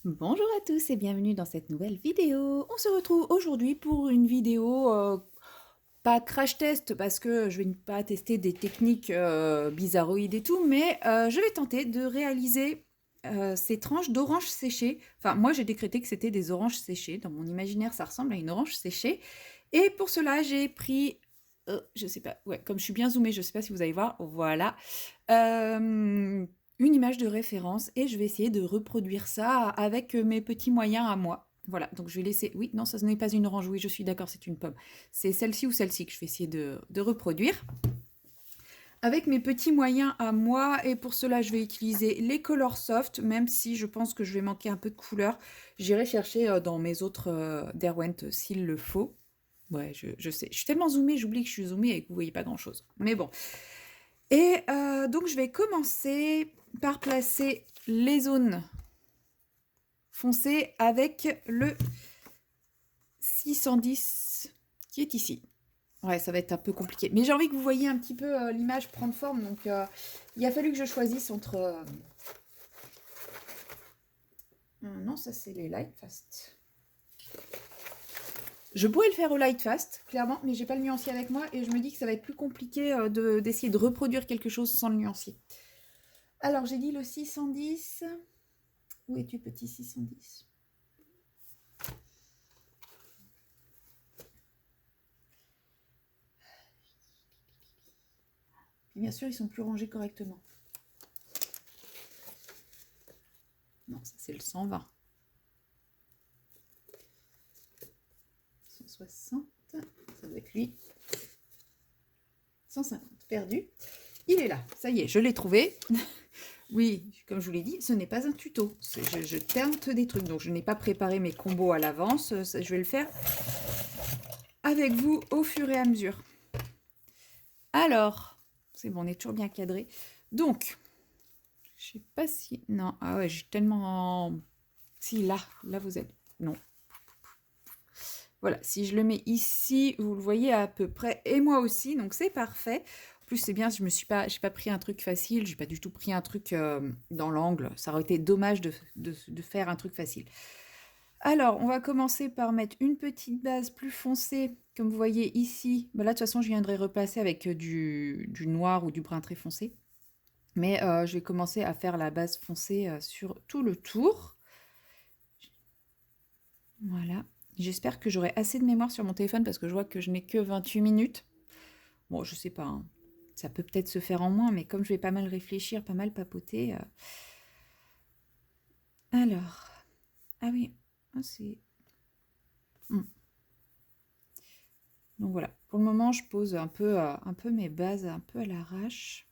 Bonjour à tous et bienvenue dans cette nouvelle vidéo. On se retrouve aujourd'hui pour une vidéo pas crash test parce que je vais pas tester des techniques bizarroïdes et tout, mais je vais tenter de réaliser ces tranches d'oranges séchées. Enfin, moi j'ai décrété que c'était des oranges séchées. Dans mon imaginaire, ça ressemble à une orange séchée. Et pour cela, j'ai pris, je sais pas, ouais, comme je suis bien zoomée, je sais pas si vous allez voir, voilà. Euh, une image de référence et je vais essayer de reproduire ça avec mes petits moyens à moi. Voilà, donc je vais laisser... Oui, non, ça ce n'est pas une orange, oui, je suis d'accord, c'est une pomme. C'est celle-ci ou celle-ci que je vais essayer de reproduire. Avec mes petits moyens à moi, et pour cela, je vais utiliser les Color Soft, même si je pense que je vais manquer un peu de couleur. J'irai chercher dans mes autres Derwent s'il le faut. Ouais, je sais. Je suis tellement zoomée, j'oublie que je suis zoomée et que vous voyez pas grand-chose. Mais bon. Et donc, je vais commencer par placer les zones foncées avec le 610 qui est ici. Ouais, ça va être un peu compliqué. Mais j'ai envie que vous voyez un petit peu l'image prendre forme. Donc, il a fallu que je choisisse entre... non, ça, c'est les Lightfast. Je pourrais le faire au Lightfast, clairement, mais j'ai pas le nuancier avec moi et je me dis que ça va être plus compliqué d'essayer de reproduire quelque chose sans le nuancier. Alors, j'ai dit le 610. Où es-tu, petit 610? Et bien sûr, ils sont plus rangés correctement. Non, ça c'est le 120. 160, ça doit être lui. 150, perdu. Il est là, ça y est, je l'ai trouvé. Oui, comme je vous l'ai dit, ce n'est pas un tuto. Je tente des trucs, donc je n'ai pas préparé mes combos à l'avance. Je vais le faire avec vous au fur et à mesure. Alors, c'est bon, on est toujours bien cadré. Donc, je sais pas si... Non, ah ouais, j'ai tellement... Si, là vous êtes... Non. Voilà, si je le mets ici, vous le voyez à peu près, et moi aussi, donc c'est parfait. En plus, c'est bien, je j'ai pas pris un truc facile, j'ai pas du tout pris un truc dans l'angle. Ça aurait été dommage de faire un truc facile. Alors, on va commencer par mettre une petite base plus foncée, comme vous voyez ici. Bah là, de toute façon, je viendrai replacer avec du noir ou du brun très foncé. Mais je vais commencer à faire la base foncée sur tout le tour. Voilà. J'espère que j'aurai assez de mémoire sur mon téléphone parce que je vois que je n'ai que 28 minutes. Bon, je sais pas, hein. Ça peut peut-être se faire en moins, mais comme je vais pas mal réfléchir, pas mal papoter. Alors, ah oui, c'est... Donc voilà, pour le moment, je pose un peu mes bases, un peu à l'arrache.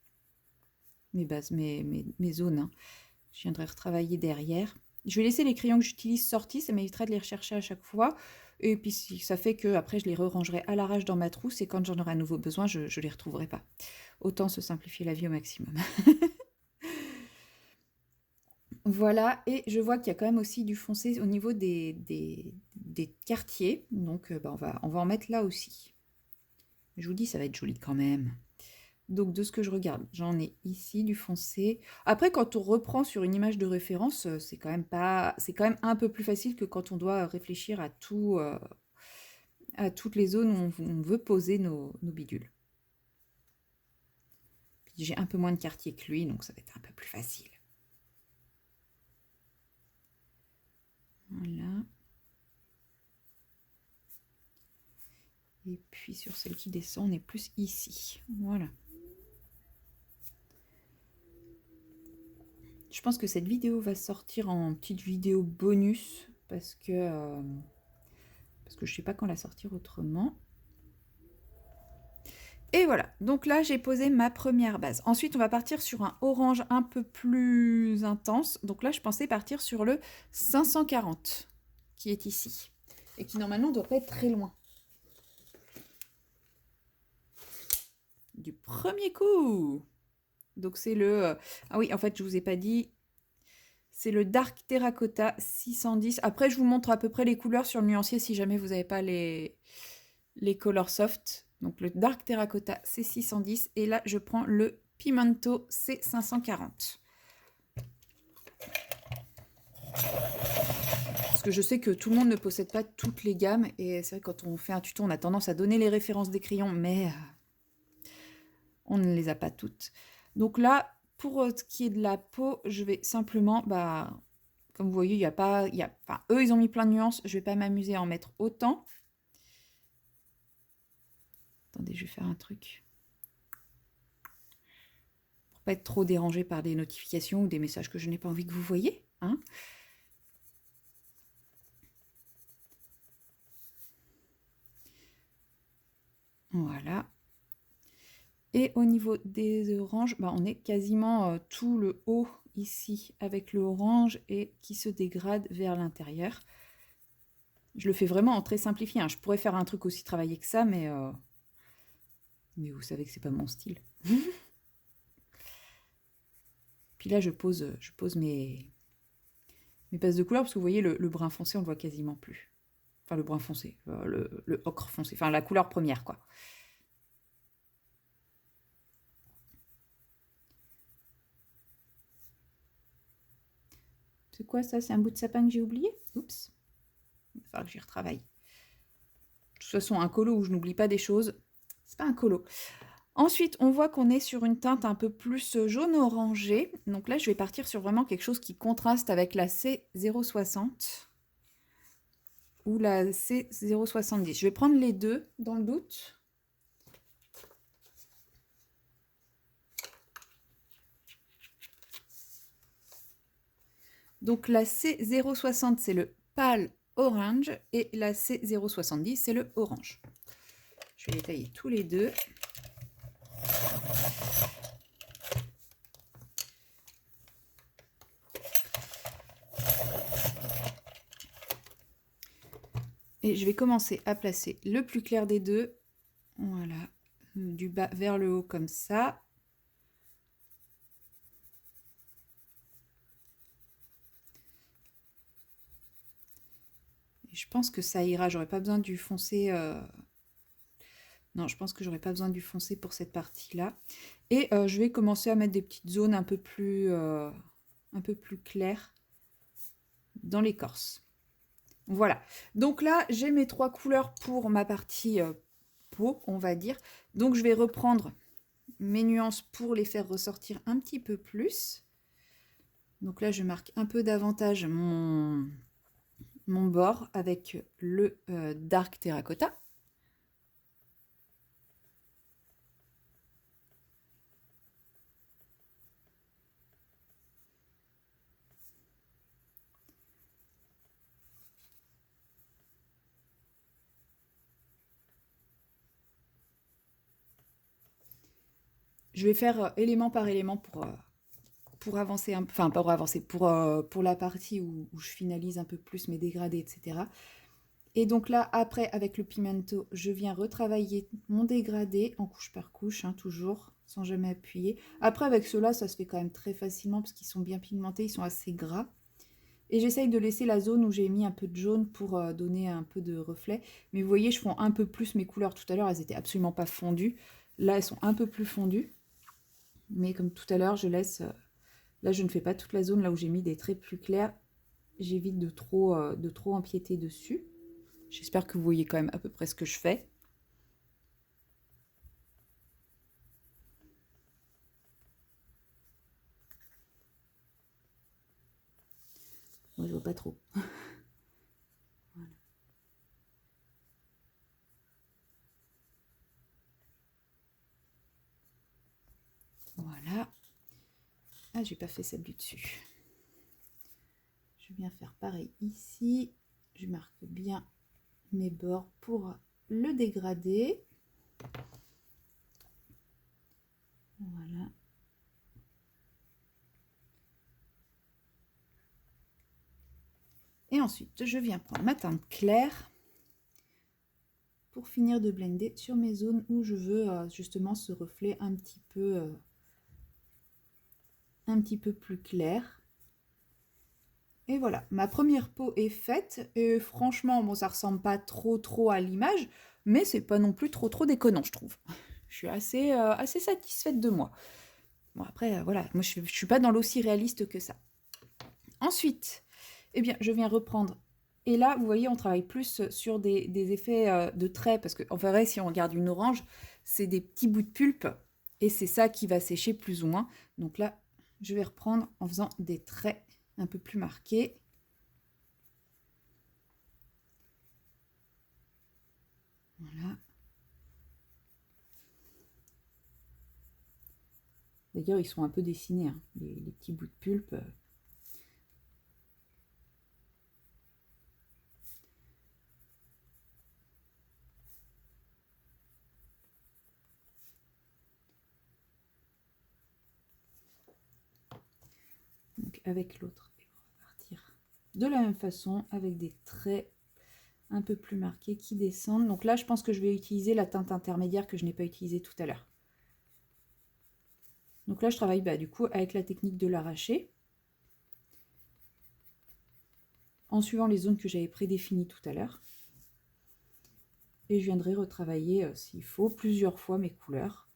Mes bases, mes zones, hein. Je viendrai retravailler derrière. Je vais laisser les crayons que j'utilise sortis, ça m'évitera de les rechercher à chaque fois. Et puis ça fait que après je les re-rangerai à l'arrache dans ma trousse et quand j'en aurai à nouveau besoin, je ne les retrouverai pas. Autant se simplifier la vie au maximum. Voilà, et je vois qu'il y a quand même aussi du foncé au niveau des quartiers. Donc on va en mettre là aussi. Je vous dis, ça va être joli quand même. Donc, de ce que je regarde, j'en ai ici du foncé. Après, quand on reprend sur une image de référence, c'est quand même un peu plus facile que quand on doit réfléchir à toutes les zones où on veut poser nos bidules. Puis j'ai un peu moins de quartier que lui, donc ça va être un peu plus facile. Voilà. Et puis sur celle qui descend, on est plus ici. Voilà. Je pense que cette vidéo va sortir en petite vidéo bonus parce que je ne sais pas quand la sortir autrement. Et voilà, donc là j'ai posé ma première base. Ensuite on va partir sur un orange un peu plus intense. Donc là je pensais partir sur le 540 qui est ici. Et qui normalement ne doit pas être très loin. Du premier coup. Donc c'est le... Ah oui, en fait je vous ai pas dit... C'est le Dark Terracotta 610. Après je vous montre à peu près les couleurs sur le nuancier si jamais vous n'avez pas les Color Soft. Donc le Dark Terracotta C610 et là je prends le Pimento C540. Parce que je sais que tout le monde ne possède pas toutes les gammes, et c'est vrai que quand on fait un tuto, on a tendance à donner les références des crayons, mais on ne les a pas toutes. Donc là, pour ce qui est de la peau, je vais simplement, comme vous voyez, il y a pas, enfin, eux, ils ont mis plein de nuances, je vais pas m'amuser à en mettre autant. Attendez, je vais faire un truc. Pour pas être trop dérangé par des notifications ou des messages que je n'ai pas envie que vous voyez, hein. Voilà. Et au niveau des oranges, on est quasiment tout le haut ici avec le orange et qui se dégrade vers l'intérieur. Je le fais vraiment en très simplifié, hein. Je pourrais faire un truc aussi travaillé que ça, mais vous savez que c'est pas mon style. Puis là, je pose mes bases de couleur, parce que vous voyez, le brun foncé, on le voit quasiment plus. Enfin, le brun foncé, le ocre foncé, enfin la couleur première, quoi. C'est quoi ça? C'est un bout de sapin que j'ai oublié? Oups. Il va falloir que j'y retravaille. De toute façon, un colo où je n'oublie pas des choses, c'est pas un colo. Ensuite, on voit qu'on est sur une teinte un peu plus jaune-orangé. Donc là, je vais partir sur vraiment quelque chose qui contraste avec la C060 ou la C070. Je vais prendre les deux dans le doute. Donc la C060, c'est le pâle orange et la C070, c'est le orange. Je vais les tailler tous les deux. Et je vais commencer à placer le plus clair des deux. Voilà, du bas vers le haut comme ça. Et je pense que ça ira, j'aurais pas besoin du foncé. Non, je pense que j'aurais pas besoin du foncé pour cette partie-là. Et je vais commencer à mettre des petites zones un peu plus claires dans l'écorce. Voilà. Donc là, j'ai mes trois couleurs pour ma partie peau, on va dire. Donc je vais reprendre mes nuances pour les faire ressortir un petit peu plus. Donc là, je marque un peu davantage mon bord avec le Dark Terracotta. Je vais faire élément par élément pour avancer, enfin pas pour avancer, pour la partie où je finalise un peu plus mes dégradés, etc. Et donc là, après, avec le pimento, je viens retravailler mon dégradé en couche par couche, hein, toujours, sans jamais appuyer. Après, avec ceux-là, ça se fait quand même très facilement parce qu'ils sont bien pigmentés, ils sont assez gras. Et j'essaye de laisser la zone où j'ai mis un peu de jaune pour donner un peu de reflet. Mais vous voyez, je fonds un peu plus mes couleurs. Tout à l'heure, elles n'étaient absolument pas fondues. Là, elles sont un peu plus fondues. Mais comme tout à l'heure, je laisse... là, je ne fais pas toute la zone là où j'ai mis des traits plus clairs. J'évite de trop empiéter dessus. J'espère que vous voyez quand même à peu près ce que je fais. Moi, je vois pas trop. Voilà. Voilà. Ah, j'ai pas fait celle du dessus. Je viens faire pareil ici. Je marque bien mes bords pour le dégradé. Voilà. Et ensuite, je viens prendre ma teinte claire pour finir de blender sur mes zones où je veux justement ce reflet un petit peu plus clair. Et voilà, ma première peau est faite. Et franchement, bon, ça ressemble pas trop à l'image, mais c'est pas non plus trop déconnant, je trouve. Je suis assez satisfaite de moi. Bon, après, voilà, moi je suis pas dans l'aussi réaliste que ça. Ensuite, eh bien, je viens reprendre Et là, vous voyez, on travaille plus sur des effets de traits, parce qu'en vrai, si on regarde une orange, c'est des petits bouts de pulpe, et c'est ça qui va sécher plus ou moins. Donc là, je vais reprendre en faisant des traits un peu plus marqués. Voilà. D'ailleurs, ils sont un peu dessinés, hein, les petits bouts de pulpe. Donc avec l'autre, on va partir de la même façon, avec des traits un peu plus marqués qui descendent. Donc là, je pense que je vais utiliser la teinte intermédiaire que je n'ai pas utilisée tout à l'heure. Donc là, je travaille du coup avec la technique de l'arraché, en suivant les zones que j'avais prédéfinies tout à l'heure. Et je viendrai retravailler, s'il faut, plusieurs fois mes couleurs,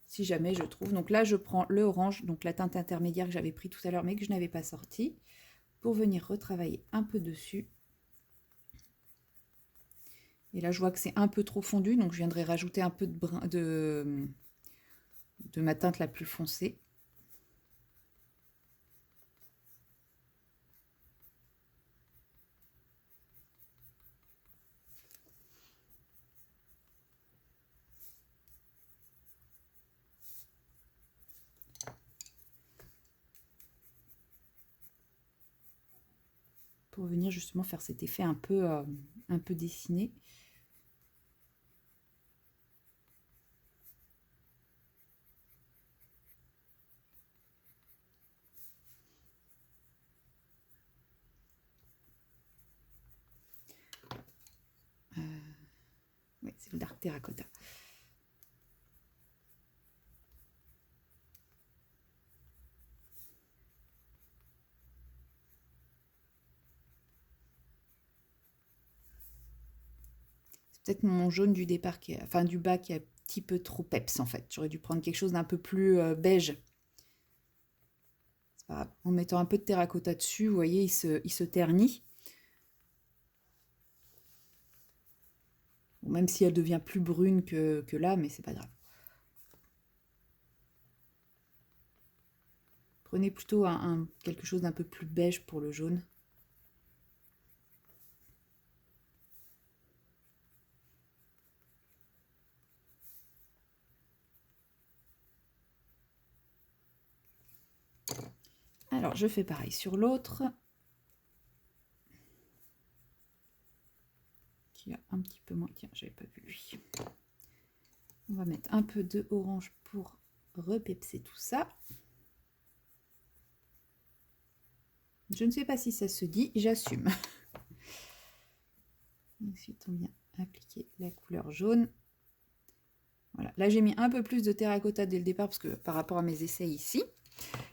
si jamais je trouve. Donc là, je prends le orange, donc la teinte intermédiaire que j'avais pris tout à l'heure, mais que je n'avais pas sortie, pour venir retravailler un peu dessus. Et là, je vois que c'est un peu trop fondu, donc je viendrai rajouter un peu de brun, de ma teinte la plus foncée. Pour venir justement faire cet effet un peu dessiné. Oui, c'est le dark terracotta. C'est peut-être mon jaune du départ, enfin du bas, qui est un petit peu trop peps en fait. J'aurais dû prendre quelque chose d'un peu plus beige. C'est pas grave. En mettant un peu de terracotta dessus, vous voyez, il se ternit. Bon, même si elle devient plus brune que là, mais c'est pas grave. Prenez plutôt quelque chose d'un peu plus beige pour le jaune. Alors, je fais pareil sur l'autre, qui a un petit peu moins. Tiens, j'avais pas vu lui. On va mettre un peu de orange pour repepser tout ça. Je ne sais pas si ça se dit, j'assume. Ensuite, on vient appliquer la couleur jaune. Voilà, là j'ai mis un peu plus de terracotta dès le départ parce que par rapport à mes essais ici.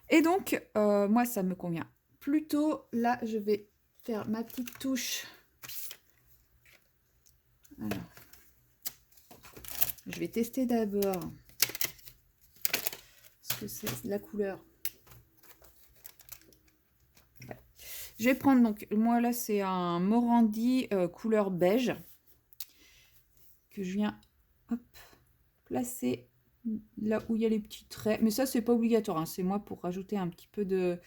Et donc, moi ça me convient plutôt. Là, je vais faire ma petite touche. Alors, je vais tester d'abord ce que c'est la couleur. Ouais. Je vais prendre donc, moi là c'est un Morandi couleur beige que je viens placer là où il y a les petits traits. Mais ça c'est pas obligatoire, hein. C'est moi pour rajouter un petit peu de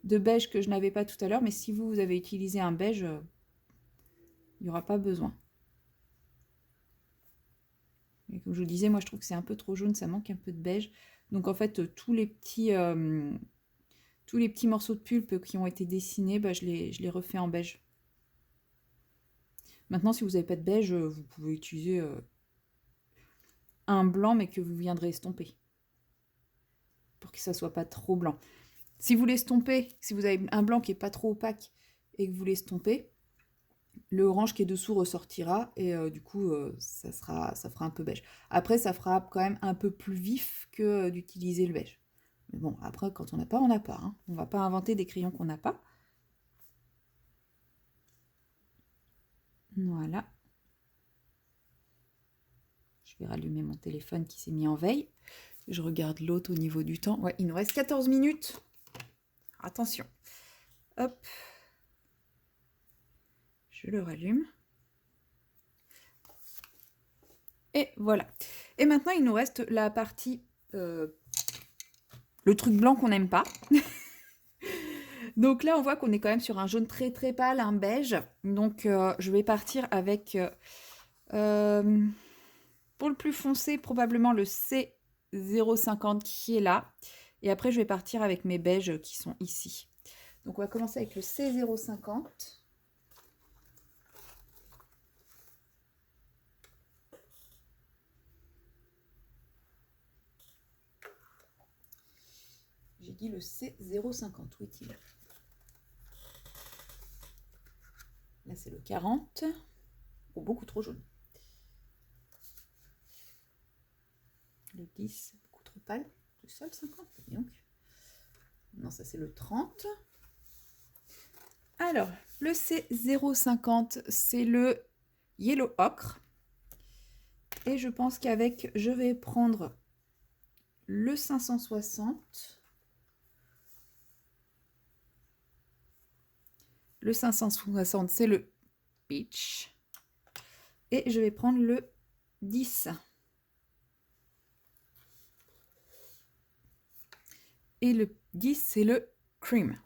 beige que je n'avais pas tout à l'heure. Mais si vous avez utilisé un beige, il n'y aura pas besoin. Et comme je vous disais, moi je trouve que c'est un peu trop jaune, ça manque un peu de beige. Donc en fait, tous les petits morceaux de pulpe qui ont été dessinés, je les refais en beige. Maintenant, si vous n'avez pas de beige, vous pouvez utiliser un blanc, mais que vous viendrez estomper. Pour que ça soit pas trop blanc. Si vous l'estompez, si vous avez un blanc qui est pas trop opaque et que vous l'estompez, le orange qui est dessous ressortira et du coup ça fera un peu beige. Après ça fera quand même un peu plus vif que d'utiliser le beige. Mais bon, après quand on n'a pas, on n'a pas. Hein. On va pas inventer des crayons qu'on n'a pas. Voilà. Je vais rallumer mon téléphone qui s'est mis en veille. Je regarde l'autre au niveau du temps. Ouais, il nous reste 14 minutes. Attention. Hop. Je le rallume. Et voilà. Et maintenant, il nous reste la partie, le truc blanc qu'on n'aime pas. Donc là, on voit qu'on est quand même sur un jaune très très pâle, un beige. Donc je vais partir avec, pour le plus foncé, probablement le C050 qui est là. Et après, je vais partir avec mes beiges qui sont ici. Donc on va commencer avec le C050. J'ai dit le C050, où est-il? Là, c'est le 40. Oh, beaucoup trop jaune. Le 10, beaucoup trop pâle. Le seul 50, donc. Non, ça, c'est le 30. Alors, le C050, c'est le Yellow Ocre. Et je pense qu'avec, je vais prendre le 560. Le 560, c'est le Peach. Et je vais prendre le 10. Et le 10, c'est le Cream.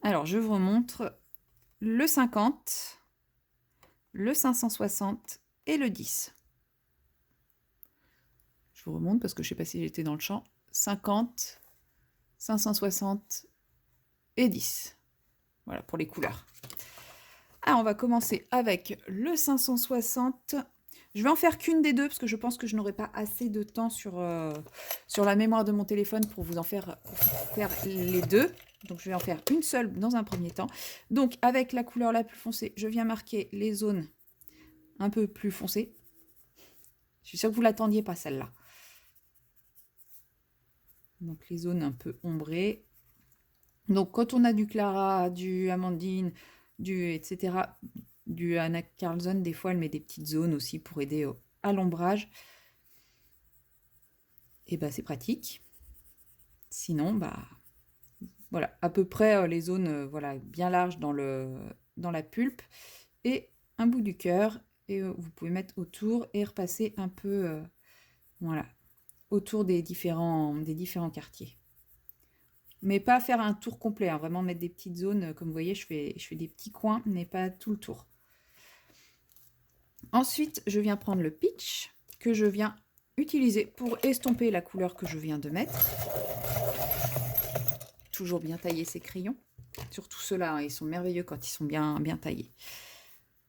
Alors, je vous remontre le 50, le 560 et le 10. Je vous remonte parce que je ne sais pas si j'étais dans le champ. 50, 560 et 10. Voilà pour les couleurs. Alors, on va commencer avec le 560. Je vais en faire qu'une des deux parce que je pense que je n'aurai pas assez de temps sur la mémoire de mon téléphone pour vous en faire les deux. Donc, je vais en faire une seule dans un premier temps. Donc, avec la couleur la plus foncée, je viens marquer les zones un peu plus foncées. Je suis sûre que vous ne l'attendiez pas, celle-là. Donc, les zones un peu ombrées. Donc, quand on a du Clara, du Amandine, du etc., du Anna Carlson, des fois, elle met des petites zones aussi pour aider à l'ombrage. Et bah, c'est pratique. Sinon, bah... Voilà, à peu près les zones voilà, bien larges dans la pulpe et un bout du cœur. Et vous pouvez mettre autour et repasser un peu voilà, autour des différents quartiers. Mais pas faire un tour complet, hein, vraiment mettre des petites zones. Comme vous voyez, je fais des petits coins, mais pas tout le tour. Ensuite, je viens prendre le Peach que je viens utiliser pour estomper la couleur que je viens de mettre. Toujours bien tailler ces crayons. Surtout ceux-là, hein, ils sont merveilleux quand ils sont bien taillés.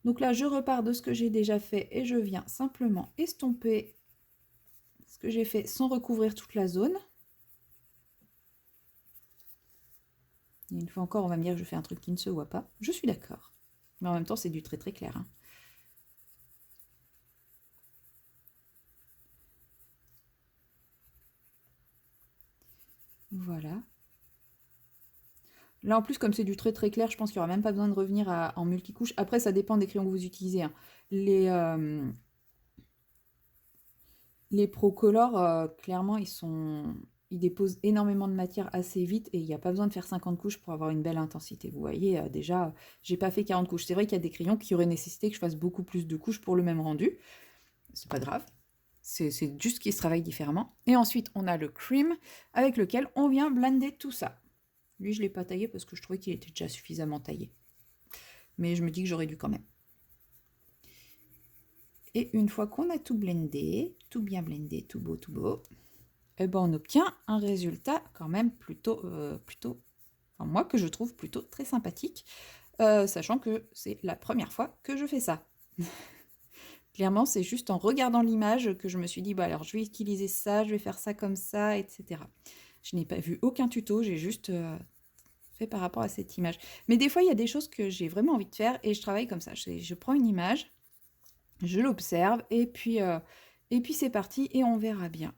Donc là, je repars de ce que j'ai déjà fait et je viens simplement estomper ce que j'ai fait sans recouvrir toute la zone. Et une fois encore, on va me dire que je fais un truc qui ne se voit pas. Je suis d'accord. Mais en même temps, c'est du très très clair. Hein. Voilà. Là, en plus, comme c'est du très très clair, je pense qu'il n'y aura même pas besoin de revenir en multicouche. Après, ça dépend des crayons que vous utilisez. Hein. Les Procolor, clairement, ils déposent énormément de matière assez vite et il n'y a pas besoin de faire 50 couches pour avoir une belle intensité. Vous voyez, déjà, j'ai pas fait 40 couches. C'est vrai qu'il y a des crayons qui auraient nécessité que je fasse beaucoup plus de couches pour le même rendu. C'est pas grave. C'est juste qu'ils se travaillent différemment. Et ensuite, on a le Cream avec lequel on vient blender tout ça. Lui, je ne l'ai pas taillé parce que je trouvais qu'il était déjà suffisamment taillé. Mais je me dis que j'aurais dû quand même. Et une fois qu'on a tout blendé, tout bien blendé, tout beau, eh ben on obtient un résultat quand même plutôt, enfin, moi que je trouve plutôt très sympathique, sachant que c'est la première fois que je fais ça. Clairement, c'est juste en regardant l'image que je me suis dit, bah alors je vais utiliser ça, je vais faire ça comme ça, etc. Je n'ai pas vu aucun tuto, j'ai juste fait par rapport à cette image. Mais des fois, il y a des choses que j'ai vraiment envie de faire et je travaille comme ça. Je prends une image, je l'observe et puis c'est parti et on verra bien.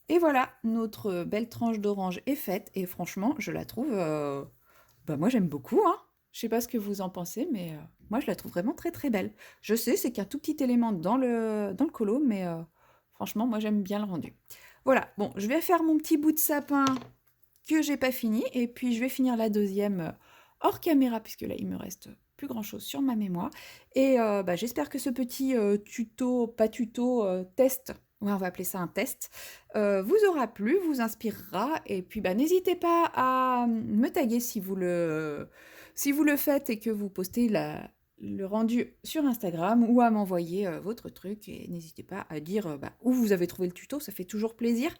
Et voilà, notre belle tranche d'orange est faite et franchement, je la trouve, bah moi j'aime beaucoup, hein. Je sais pas ce que vous en pensez, mais moi je la trouve vraiment très très belle. Je sais, c'est qu'un tout petit élément dans le colo, mais franchement, moi j'aime bien le rendu. Voilà, bon, je vais faire mon petit bout de sapin que j'ai pas fini, et puis je vais finir la deuxième hors caméra, puisque là il me reste plus grand chose sur ma mémoire. Et bah, j'espère que ce petit tuto, pas tuto, test, ouais, on va appeler ça un test, vous aura plu, vous inspirera. Et puis bah, n'hésitez pas à me taguer si vous le faites et que vous postez le rendu sur Instagram, ou à m'envoyer votre truc. Et n'hésitez pas à dire bah, où vous avez trouvé le tuto, ça fait toujours plaisir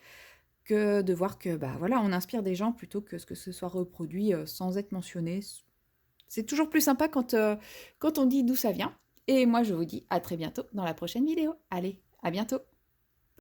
que de voir que bah, voilà, on inspire des gens plutôt que ce soit reproduit sans être mentionné. C'est toujours plus sympa quand on dit d'où ça vient. Et moi, je vous dis à très bientôt dans la prochaine vidéo. Allez, à bientôt!